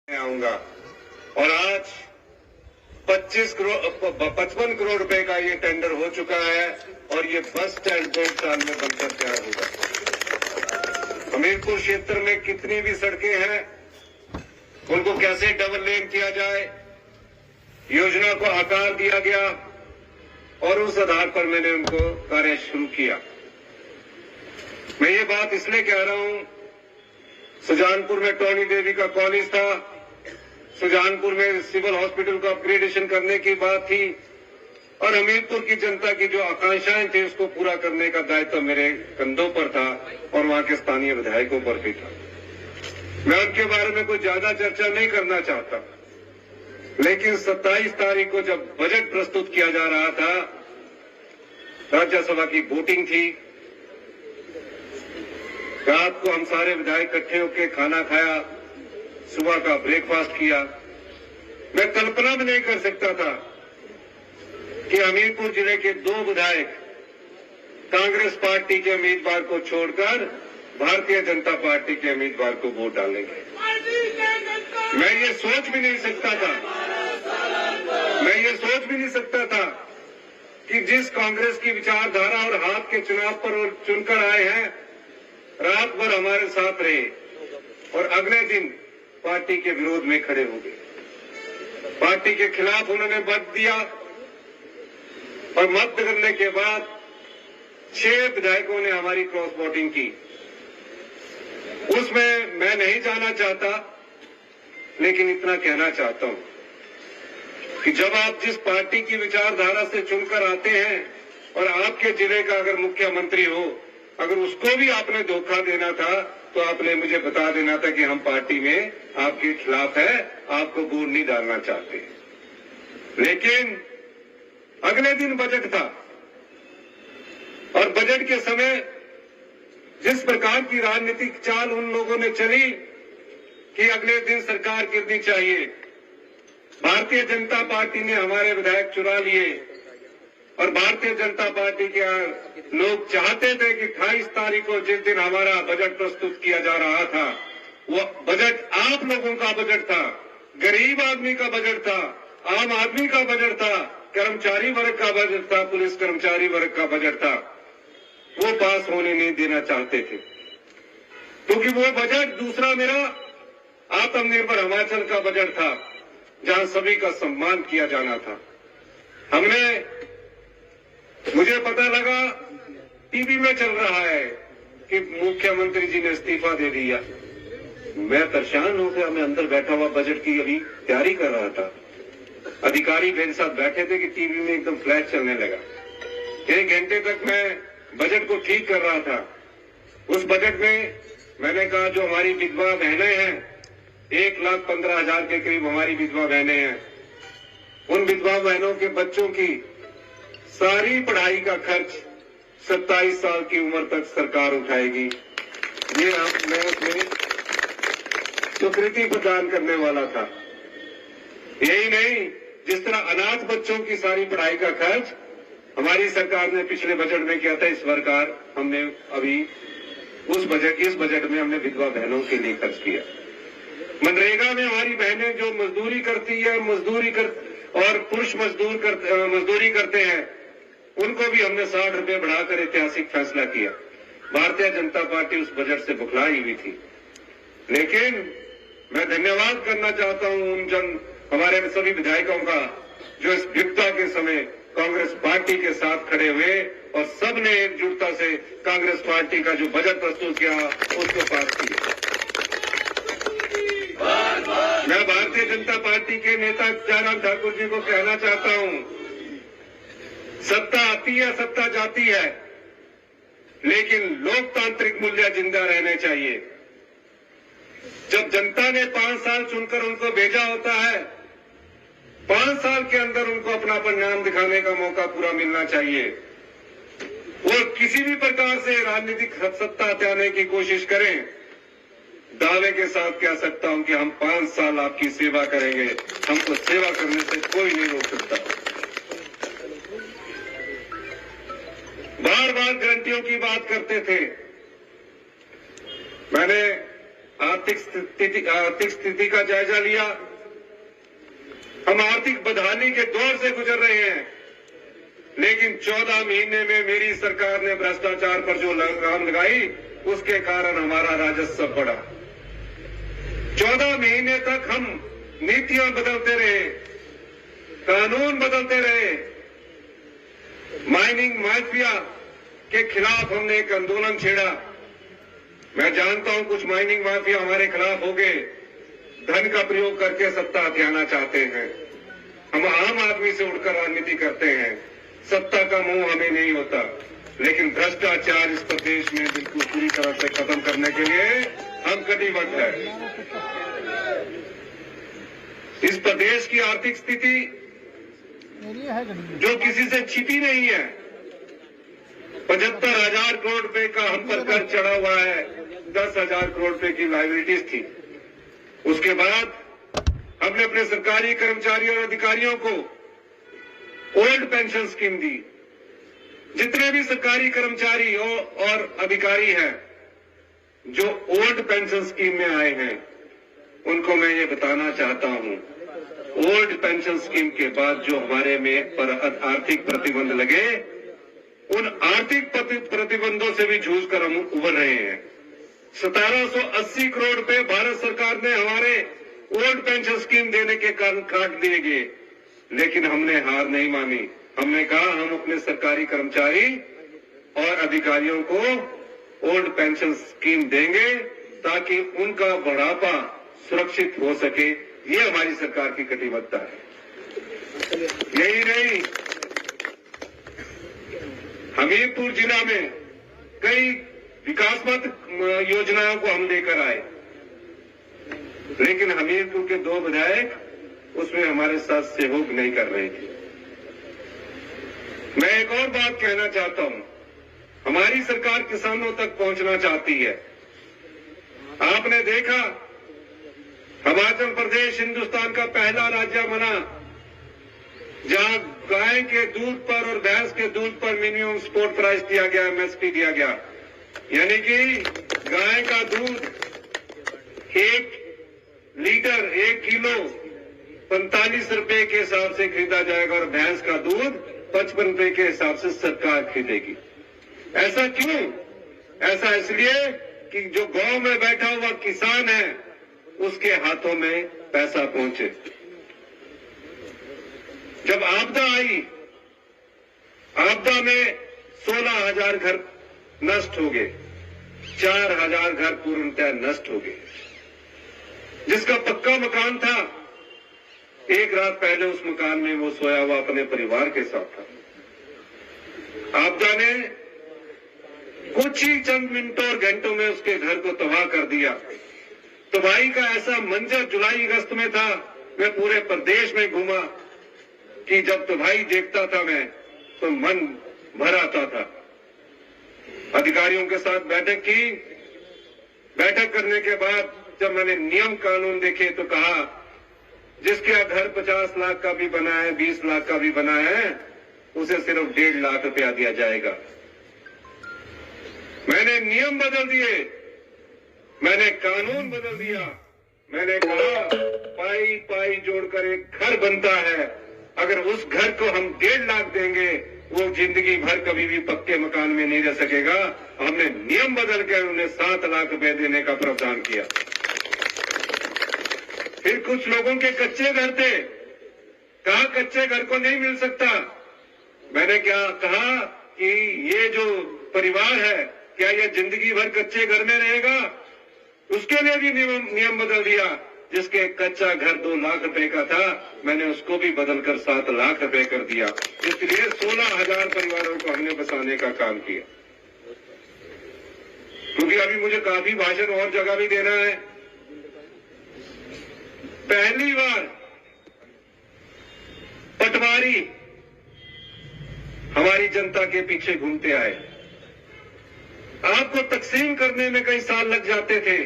आऊंगा। और आज 55 करोड़ रुपए का ये टेंडर हो चुका है और ये बस स्टैंड 2 साल में बनकर तैयार होगा। हमीरपुर क्षेत्र में कितनी भी सड़कें हैं, उनको कैसे डबल लेन किया जाए, योजना को आकार दिया गया और उस आधार पर मैंने उनको कार्य शुरू किया। मैं ये बात इसलिए कह रहा हूं, सुजानपुर में टोनी देवी का कॉलेज था, सुजानपुर में सिविल हॉस्पिटल को अपग्रेडेशन करने की बात थी और हमीरपुर की जनता की जो आकांक्षाएं थी उसको पूरा करने का दायित्व मेरे कंधों पर था और वहां के स्थानीय विधायकों पर भी था। मैं उनके बारे में कोई ज्यादा चर्चा नहीं करना चाहता, लेकिन 27 तारीख को जब बजट प्रस्तुत किया जा रहा था, राज्यसभा की वोटिंग थी, रात को हम सारे विधायक इकट्ठे होकर खाना खाया, सुबह का ब्रेकफास्ट किया। मैं कल्पना भी नहीं कर सकता था कि हमीरपुर जिले के 2 विधायक कांग्रेस पार्टी के उम्मीदवार को छोड़कर भारतीय जनता पार्टी के उम्मीदवार को वोट डालेंगे। मैं ये सोच भी नहीं सकता था कि जिस कांग्रेस की विचारधारा और हाथ के चुनाव पर वो चुनकर आए हैं, रात भर हमारे साथ रहे और अगले दिन पार्टी के विरोध में खड़े हो गए। पार्टी के खिलाफ उन्होंने मत दिया और मत करने के बाद 6 विधायकों ने हमारी क्रॉस वोटिंग की। उसमें मैं नहीं जाना चाहता, लेकिन इतना कहना चाहता हूं कि जब आप जिस पार्टी की विचारधारा से चुनकर आते हैं और आपके जिले का अगर मुख्यमंत्री हो, अगर उसको भी आपने धोखा देना था तो आपने मुझे बता देना था कि हम पार्टी में आपके खिलाफ है, आपको वोट नहीं डालना चाहते। लेकिन अगले दिन बजट था और बजट के समय जिस प्रकार की राजनीतिक चाल उन लोगों ने चली कि अगले दिन सरकार गिरनी चाहिए, भारतीय जनता पार्टी ने हमारे विधायक चुरा लिए और भारतीय जनता पार्टी के लोग चाहते थे कि 28 तारीख को जिस दिन हमारा बजट प्रस्तुत किया जा रहा था, वो बजट आप लोगों का बजट था, गरीब आदमी का बजट था, आम आदमी का बजट था, कर्मचारी वर्ग का बजट था, पुलिस कर्मचारी वर्ग का बजट था, वो पास होने नहीं देना चाहते थे। क्योंकि वो बजट दूसरा मेरा आत्मनिर्भर हिमाचल का बजट था, जहां सभी का सम्मान किया जाना था। मुझे पता लगा टीवी में चल रहा है कि मुख्यमंत्री जी ने इस्तीफा दे दिया। मैं परेशान हो गया। मैं अंदर बैठा हुआ बजट की अभी तैयारी कर रहा था, अधिकारी मेरे साथ बैठे थे कि टीवी में एकदम फ्लैश चलने लगा। 1 घंटे तक मैं बजट को ठीक कर रहा था। उस बजट में मैंने कहा जो हमारी विधवा बहनें हैं, 1,15,000 के करीब हमारी विधवा बहनें हैं, उन विधवा बहनों के बच्चों की सारी पढ़ाई का खर्च 27 साल की उम्र तक सरकार उठाएगी। ये मैं उसमें स्वीकृति प्रदान करने वाला था। यही नहीं, जिस तरह अनाथ बच्चों की सारी पढ़ाई का खर्च हमारी सरकार ने पिछले बजट में किया था, इस प्रकार हमने अभी इस बजट में हमने विधवा बहनों के लिए खर्च किया। मनरेगा में हमारी बहनें जो मजदूरी करती है और पुरुष मजदूरी करते हैं, उनको भी हमने 60 रुपए बढ़ाकर ऐतिहासिक फैसला किया। भारतीय जनता पार्टी उस बजट से बुखलाई हुई थी, लेकिन मैं धन्यवाद करना चाहता हूं हमारे सभी विधायकों का जो इस विपदा के समय कांग्रेस पार्टी के साथ खड़े हुए और सबने एकजुटता से कांग्रेस पार्टी का जो बजट प्रस्तुत किया उसको पास किया। मैं भारतीय जनता पार्टी के नेता जयराम ठाकुर जी को कहना चाहता हूं, सत्ता आती है, सत्ता जाती है, लेकिन लोकतांत्रिक मूल्य जिंदा रहने चाहिए। जब जनता ने 5 साल चुनकर उनको भेजा होता है, 5 साल के अंदर उनको अपना परिणाम दिखाने का मौका पूरा मिलना चाहिए। वो किसी भी प्रकार से राजनीतिक सत्ता हटाने की कोशिश करें, दावे के साथ कह सकता हूं कि हम 5 साल आपकी सेवा करेंगे। हमको सेवा करने से कोई नहीं रोक सकता। बार बार गारंटियों की बात करते थे। मैंने आर्थिक स्थिति का जायजा लिया। हम आर्थिक बदहाली के दौर से गुजर रहे हैं, लेकिन 14 महीने में मेरी सरकार ने भ्रष्टाचार पर जो लगाम लगाई, उसके कारण हमारा राजस्व बढ़ा। 14 महीने तक हम नीतियां बदलते रहे, कानून बदलते रहे। माइनिंग माफिया के खिलाफ हमने एक आंदोलन छेड़ा। मैं जानता हूं कुछ माइनिंग माफिया हमारे खिलाफ हो गए, धन का प्रयोग करके सत्ता हथियाना चाहते हैं। हम आम आदमी से उठकर राजनीति करते हैं, सत्ता का मोह हमें नहीं होता, लेकिन भ्रष्टाचार इस प्रदेश में बिल्कुल पूरी तरह से खत्म करने के लिए हम कटिबद्ध हैं। इस प्रदेश की आर्थिक स्थिति जो किसी से छिपी नहीं है, 75,000 करोड़ रुपए का हम पर कर चढ़ा हुआ है। 10,000 करोड़ रुपए की लायबिलिटीज थी। उसके बाद हमने अपने सरकारी कर्मचारियों और अधिकारियों को ओल्ड पेंशन स्कीम दी। जितने भी सरकारी कर्मचारी और अधिकारी हैं जो ओल्ड पेंशन स्कीम में आए हैं, उनको मैं ये बताना चाहता हूं, ओल्ड पेंशन स्कीम के बाद जो हमारे में पर आर्थिक प्रतिबंध लगे, उन आर्थिक प्रतिबंधों से भी जूझ कर हम उबर रहे हैं। 1780 करोड़ रुपए भारत सरकार ने हमारे ओल्ड पेंशन स्कीम देने के कारण काट दिए गए, लेकिन हमने हार नहीं मानी। हमने कहा हम अपने सरकारी कर्मचारी और अधिकारियों को ओल्ड पेंशन स्कीम देंगे ताकि उनका बुढ़ापा सुरक्षित हो सके। ये हमारी सरकार की कटिबद्धता है। यही नहीं, हमीरपुर जिला में कई विकासात्मक योजनाओं को हम लेकर आए, लेकिन हमीरपुर के 2 विधायक उसमें हमारे साथ सहयोग नहीं कर रहे थे। मैं एक और बात कहना चाहता हूं, हमारी सरकार किसानों तक पहुंचना चाहती है। आपने देखा हिमाचल प्रदेश हिंदुस्तान का पहला राज्य बना जहां गाय के दूध पर और भैंस के दूध पर मिनिमम सपोर्ट प्राइस दिया गया, एमएसपी दिया गया। यानी कि गाय का दूध 1 लीटर 1 किलो 45 रुपए के हिसाब से खरीदा जाएगा और भैंस का दूध 55 रुपए के हिसाब से सरकार खरीदेगी। ऐसा क्यों? ऐसा इसलिए कि जो गांव में बैठा हुआ किसान है उसके हाथों में पैसा पहुंचे। जब आपदा आई, आपदा में 16,000 घर नष्ट हो गए, 4,000 घर पूर्णतः नष्ट हो गए। जिसका पक्का मकान था, एक रात पहले उस मकान में वो सोया हुआ अपने परिवार के साथ था। आपदा ने कुछ ही चंद मिनटों और घंटों में उसके घर को तबाह कर दिया। तबाही का ऐसा मंजर जुलाई अगस्त में था, मैं पूरे प्रदेश में घूमा कि जब तबाही देखता था मैं तो मन भर आता था। अधिकारियों के साथ बैठक की। बैठक करने के बाद जब मैंने नियम कानून देखे तो कहा जिसके घर 50 लाख का भी बना है, 20 लाख का भी बना है, उसे सिर्फ 1.5 लाख रुपया दिया जाएगा। मैंने नियम बदल दिए, मैंने कानून बदल दिया। मैंने कहा पाई पाई जोड़कर एक घर बनता है, अगर उस घर को हम 1.5 लाख देंगे वो जिंदगी भर कभी भी पक्के मकान में नहीं रह सकेगा। हमने नियम बदल कर उन्हें 7 लाख रुपए देने का प्रावधान किया। फिर कुछ लोगों के कच्चे घर थे, कहा कच्चे घर को नहीं मिल सकता। मैंने क्या कहा कि ये जो परिवार है क्या यह जिंदगी भर कच्चे घर में रहेगा? उसके लिए भी नियम बदल दिया। जिसके कच्चा घर 2 लाख रुपए का था, मैंने उसको भी बदलकर 7 लाख रुपए कर दिया। इसलिए 16,000 परिवारों को हमने बसाने का काम किया। क्योंकि अभी मुझे काफी भाषण और जगह भी देना है। पहली बार पटवारी हमारी जनता के पीछे घूमते आए। आपको तकसीम करने में कई साल लग जाते थे,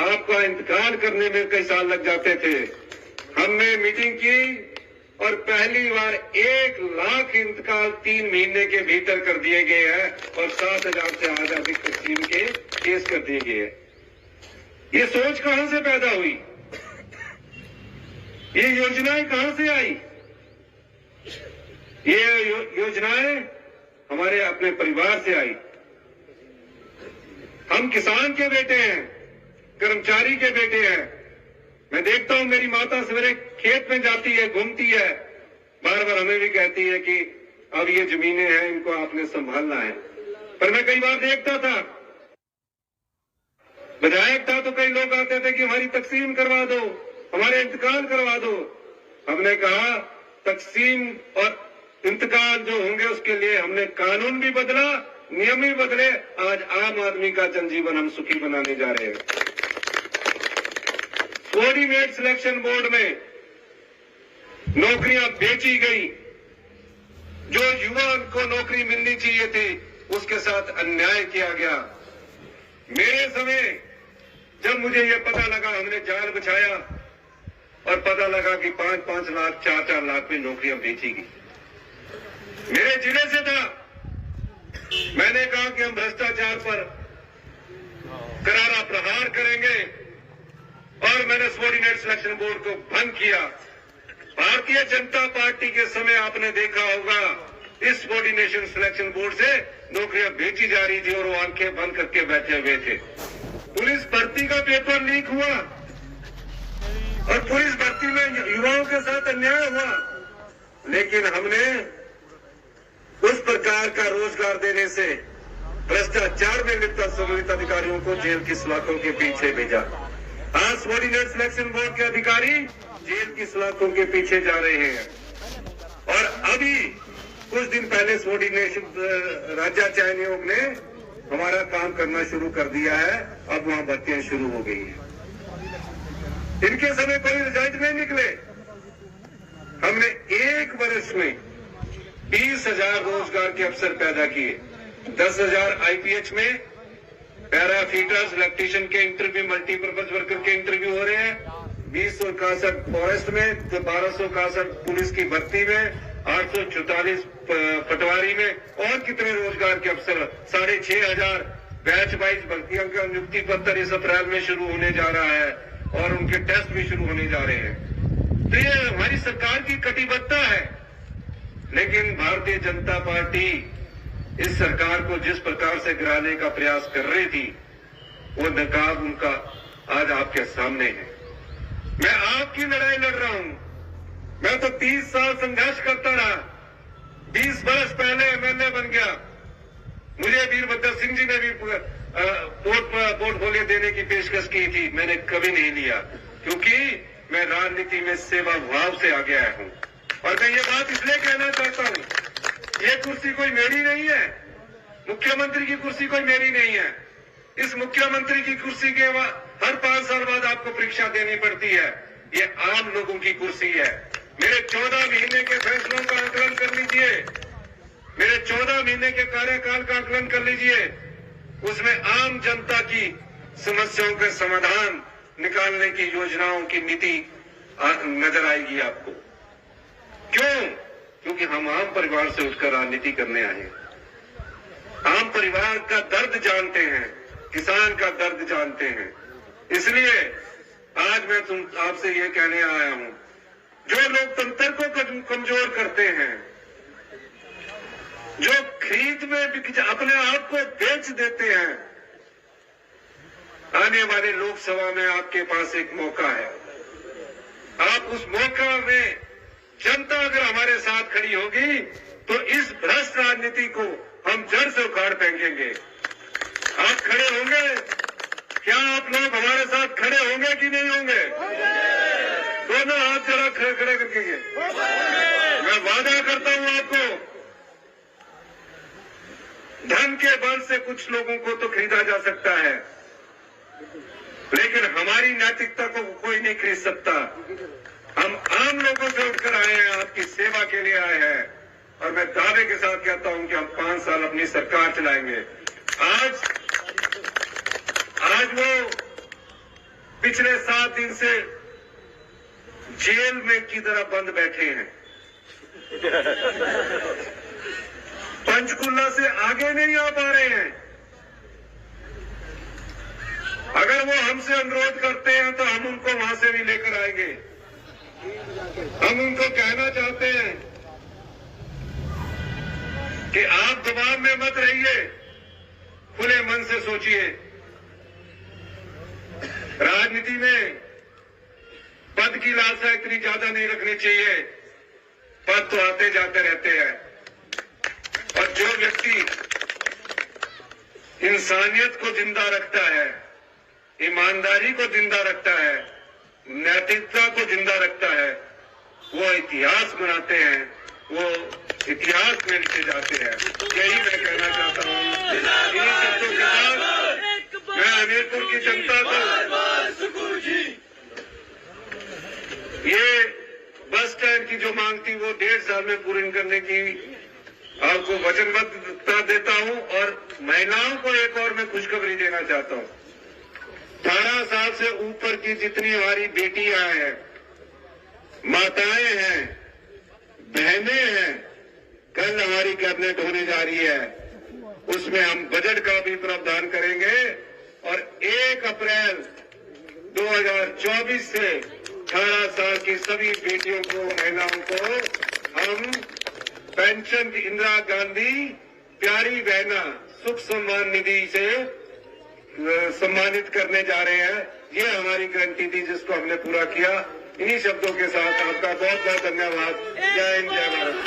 आपका इंतकाल करने में कई साल लग जाते थे। हमने मीटिंग की और पहली बार 1 लाख इंतकाल 3 महीने के भीतर कर दिए गए हैं और 7,000 से अधिक तकसीम के केस कर दिए गए हैं। ये सोच कहां से पैदा हुई, ये योजनाएं कहां से आई? ये योजनाएं हमारे अपने परिवार से आई। हम किसान के बेटे हैं, कर्मचारी के बेटे हैं। मैं देखता हूं मेरी माता सवेरे खेत में जाती है, घूमती है, बार बार हमें भी कहती है कि अब ये जमीनें हैं, इनको आपने संभालना है। पर मैं कई बार देखता था, विधायक था तो कई लोग आते थे कि हमारी तकसीम करवा दो, हमारे इंतकाल करवा दो। हमने कहा तकसीम और इंतकाल जो होंगे उसके लिए हमने कानून भी बदला, नियम भी बदले। आज आम आदमी का जनजीवन हम सुखी बनाने जा रहे हैं। कोऑर्डिनेट सिलेक्शन बोर्ड में नौकरियां बेची गई, जो युवा को नौकरी मिलनी चाहिए थी उसके साथ अन्याय किया गया। मेरे समय जब मुझे यह पता लगा, हमने जाल बिछाया और पता लगा कि 5-5 लाख 4-4 लाख में नौकरियां बेची गई। मेरे जिले से था, मैंने कहा कि हम भ्रष्टाचार पर करारा प्रहार करेंगे और मैंने सबऑर्डिनेट सिलेक्शन बोर्ड को भंग किया। भारतीय जनता पार्टी के समय आपने देखा होगा इस सबऑर्डिनेशन सिलेक्शन बोर्ड से नौकरियां बेची जा रही थी और वो आंखें बंद करके बैठे हुए थे। पुलिस भर्ती का पेपर लीक हुआ और पुलिस भर्ती में युवाओं के साथ अन्याय हुआ, लेकिन हमने उस प्रकार का रोजगार देने से भ्रष्टाचार में लिप्त संबंधित अधिकारियों को जेल की सलाखों के पीछे भेजा। आज सबऑर्डिनेट सिलेक्शन बोर्ड के अधिकारी जेल की सलाखों के पीछे जा रहे हैं। और अभी कुछ दिन पहले सबऑर्डिनेशन राज्याचार्य नियोग ने हमारा काम करना शुरू कर दिया है। अब वहां भर्तियां शुरू हो गई है। इनके समय कोई रिजल्ट नहीं निकले। हमने 1 वर्ष में 20,000 रोजगार के अवसर पैदा किए। 10,000 आईपीएच में पैरा फीटर्स, इलेक्ट्रीशियन के इंटरव्यू, मल्टीपर्पज वर्कर के इंटरव्यू हो रहे हैं। 2061 फॉरेस्ट में, 1261 पुलिस की भर्ती में, 844 पटवारी में, और कितने रोजगार के अवसर। 6,500 बैच वाइज भर्तियों का नियुक्ति पत्र इस अप्रैल में शुरू होने जा रहा है और उनके टेस्ट भी शुरू होने जा रहे हैं। तो ये हमारी सरकार की कटिबद्धता है। लेकिन भारतीय जनता पार्टी इस सरकार को जिस प्रकार से गिराने का प्रयास कर रही थी, वो नकाब उनका आज आपके सामने है। मैं आपकी लड़ाई लड़ रहा हूं। मैं तो 30 साल संघर्ष करता रहा। 20 वर्ष पहले एमएलए बन गया। मुझे वीरभद्र सिंह जी ने भी पोर्टफोलियो देने की पेशकश की थी, मैंने कभी नहीं लिया, क्योंकि मैं राजनीति में सेवा भाव से आगे आया हूं। और मैं ये बात इसलिए कहना चाहता हूं, ये कुर्सी कोई मेरी नहीं है, मुख्यमंत्री की कुर्सी कोई मेरी नहीं है। इस मुख्यमंत्री की कुर्सी के हर 5 साल बाद आपको परीक्षा देनी पड़ती है। ये आम लोगों की कुर्सी है। मेरे 14 महीने के फैसलों का आकलन कर लीजिए, मेरे 14 महीने के कार्यकाल का आकलन कर लीजिए। उसमें आम जनता की समस्याओं के समाधान निकालने की योजनाओं की नीति नजर आएगी आपको। क्यों? क्योंकि हम आम परिवार से उठकर राजनीति करने आए हैं। आम परिवार का दर्द जानते हैं, किसान का दर्द जानते हैं। इसलिए आज मैं आपसे ये कहने आया हूं, जो लोकतंत्र को कमजोर करते हैं, जो खरीद में अपने आप को बेच देते हैं, आने वाले लोकसभा में आपके पास एक मौका है। आप उस मौका में जनता अगर हमारे साथ खड़ी होगी तो इस भ्रष्ट राजनीति को हम जड़ से उखाड़ फेंकेंगे। आप खड़े होंगे? क्या आप लोग हमारे साथ खड़े होंगे कि नहीं होंगे? दोनों हाथ जरा खड़े करके। मैं वादा करता हूं आपको, धन के बल से कुछ लोगों को तो खरीदा जा सकता है, लेकिन हमारी नैतिकता को कोई नहीं खरीद सकता। हम आम लोगों से उठकर आए हैं, आपकी सेवा के लिए आए हैं, और मैं दावे के साथ कहता हूं कि हम 5 साल अपनी सरकार चलाएंगे। आज वो पिछले 7 दिन से जेल में की तरह बंद बैठे हैं। पंचकुला से आगे नहीं आ पा रहे हैं। अगर वो हमसे अनुरोध करते हैं तो हम उनको वहां से भी लेकर आएंगे। हम उनको कहना चाहते हैं कि आप दबाव में मत रहिए, खुले मन से सोचिए। राजनीति में पद की लालसा इतनी ज्यादा नहीं रखनी चाहिए। पद तो आते जाते रहते हैं, और जो व्यक्ति इंसानियत को जिंदा रखता है, ईमानदारी को जिंदा रखता है, नैतिकता को जिंदा रखता है, वो इतिहास बनाते हैं, वो इतिहास में लिखे जाते हैं। यही मैं कहना चाहता हूँ। इन्हीं शब्दों के साथ मैं हमीरपुर की जनता को ये बस स्टैंड की जो मांग थी वो 1.5 साल में पूरी करने की आपको वचनबद्धता देता हूं। और महिलाओं को एक और मैं खुशखबरी देना चाहता हूं। 18 साल से ऊपर की जितनी हमारी बेटियां हैं, माताएं हैं, बहनें हैं, कल हमारी कैबिनेट होने जा रही है, उसमें हम बजट का भी प्रावधान करेंगे और 1 अप्रैल 2024 से 18 साल की सभी बेटियों को, महिलाओं को हम पेंशन की इंदिरा गांधी प्यारी बहना सुख सम्मान निधि से सम्मानित करने जा रहे हैं। ये हमारी गारंटी थी जिसको हमने पूरा किया। इन्हीं शब्दों के साथ आपका बहुत बहुत धन्यवाद। जय हिंद, जय भारत।